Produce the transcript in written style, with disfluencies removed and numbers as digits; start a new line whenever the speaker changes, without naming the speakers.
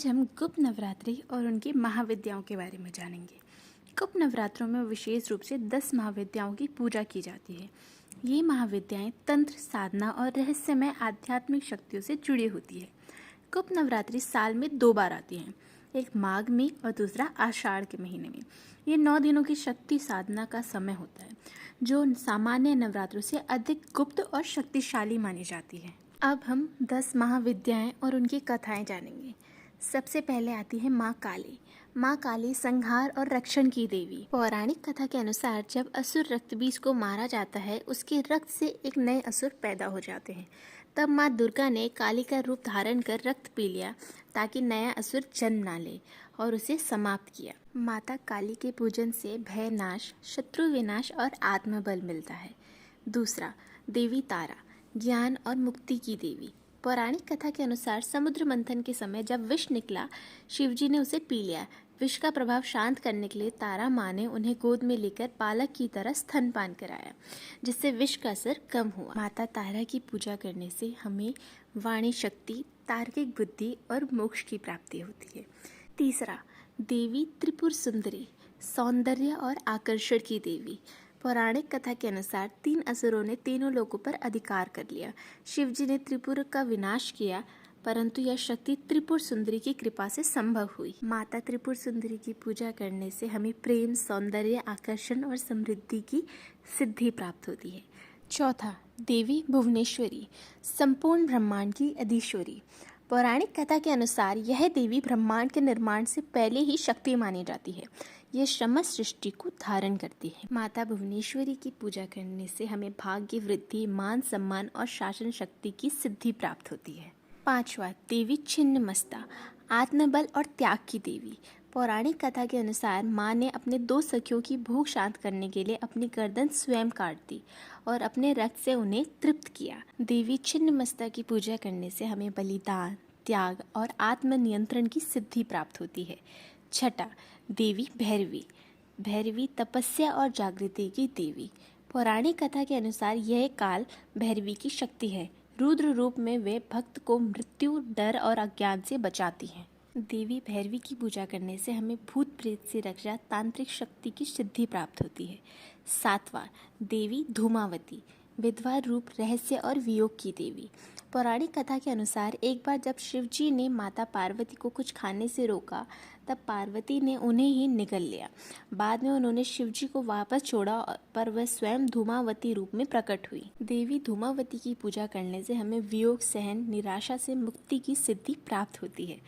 आज हम गुप्त नवरात्रि और उनकी महाविद्याओं के बारे में जानेंगे। गुप्त नवरात्रों में विशेष रूप से 10 महाविद्याओं की पूजा की जाती है। ये महाविद्याएं तंत्र, साधना और रहस्यमय आध्यात्मिक शक्तियों से जुड़ी होती है। गुप्त नवरात्रि साल में 2 बार आती हैं, एक माघ में और दूसरा आषाढ़ के महीने में। ये 9 दिनों की शक्ति साधना का समय होता है, जो सामान्य नवरात्रों से अधिक गुप्त और शक्तिशाली मानी जाती है। अब हम 10 महाविद्याएं और उनकी कथाएं जानेंगे। सबसे पहले आती है माँ काली। माँ काली संहार और रक्षण की देवी। पौराणिक कथा के अनुसार जब असुर रक्तबीज को मारा जाता है, उसके रक्त से एक नए असुर पैदा हो जाते हैं। तब माँ दुर्गा ने काली का रूप धारण कर रक्त पी लिया ताकि नया असुर जन्म ना ले और उसे समाप्त किया। माता काली के पूजन से भय नाश, शत्रु विनाश और आत्मबल मिलता है। दूसरा, देवी तारा, ज्ञान और मुक्ति की देवी। पौराणिक कथा के अनुसार समुद्र मंथन के समय जब विष निकला, शिवजी ने उसे पी लिया। विष का प्रभाव शांत करने के लिए तारा माँ ने उन्हें गोद में लेकर पालक की तरह स्तनपान कराया, जिससे विष का असर कम हुआ। माता तारा की पूजा करने से हमें वाणी शक्ति, तार्किक बुद्धि और मोक्ष की प्राप्ति होती है। तीसरा, देवी त्रिपुर सुंदरी, सौंदर्य और आकर्षण की देवी। पौराणिक कथा के अनुसार 3 असुरों ने तीनों लोगों पर अधिकार कर लिया। शिवजी ने त्रिपुर का विनाश किया, परंतु यह शक्ति त्रिपुर सुंदरी की कृपा से संभव हुई। माता त्रिपुर सुंदरी की पूजा करने से हमें प्रेम, सौंदर्य, आकर्षण और समृद्धि की सिद्धि प्राप्त होती है। चौथा, देवी भुवनेश्वरी, संपूर्ण ब्रह्मांड की अधीश्वरी। पौराणिक कथा के अनुसार यह देवी ब्रह्मांड के निर्माण से पहले ही शक्ति मानी जाती है। यह समस्त सृष्टि को धारण करती है। माता भुवनेश्वरी की पूजा करने से हमें भाग्य वृद्धि, मान सम्मान और शासन शक्ति की सिद्धि प्राप्त होती है। पांचवा, देवी छिन्नमस्ता, आत्मबल और त्याग की देवी। पौराणिक कथा के अनुसार माँ ने अपने 2 सखियों की भूख शांत करने के लिए अपनी गर्दन स्वयं काट दी और अपने रक्त से उन्हें तृप्त किया। देवी छिन्नमस्ता की पूजा करने से हमें बलिदान, त्याग और आत्मनियंत्रण की सिद्धि प्राप्त होती है। छठा, देवी भैरवी। भैरवी तपस्या और जागृति की देवी। पौराणिक कथा के अनुसार यह काल भैरवी की शक्ति है। रुद्र रूप में वे भक्त को मृत्यु, डर और अज्ञान से बचाती हैं। देवी भैरवी की पूजा करने से हमें भूत प्रेत से रक्षा, तांत्रिक शक्ति की सिद्धि प्राप्त होती है। सातवां, देवी धूमावती, विधवा रूप, रहस्य और वियोग की देवी। पौराणिक कथा के अनुसार एक बार जब शिवजी ने माता पार्वती को कुछ खाने से रोका, तब पार्वती ने उन्हें ही निगल लिया। बाद में उन्होंने शिवजी को वापस छोड़ा, पर वह स्वयं धूमावती रूप में प्रकट हुई। देवी धूमावती की पूजा करने से हमें वियोग सहन, निराशा से मुक्ति की सिद्धि प्राप्त होती है।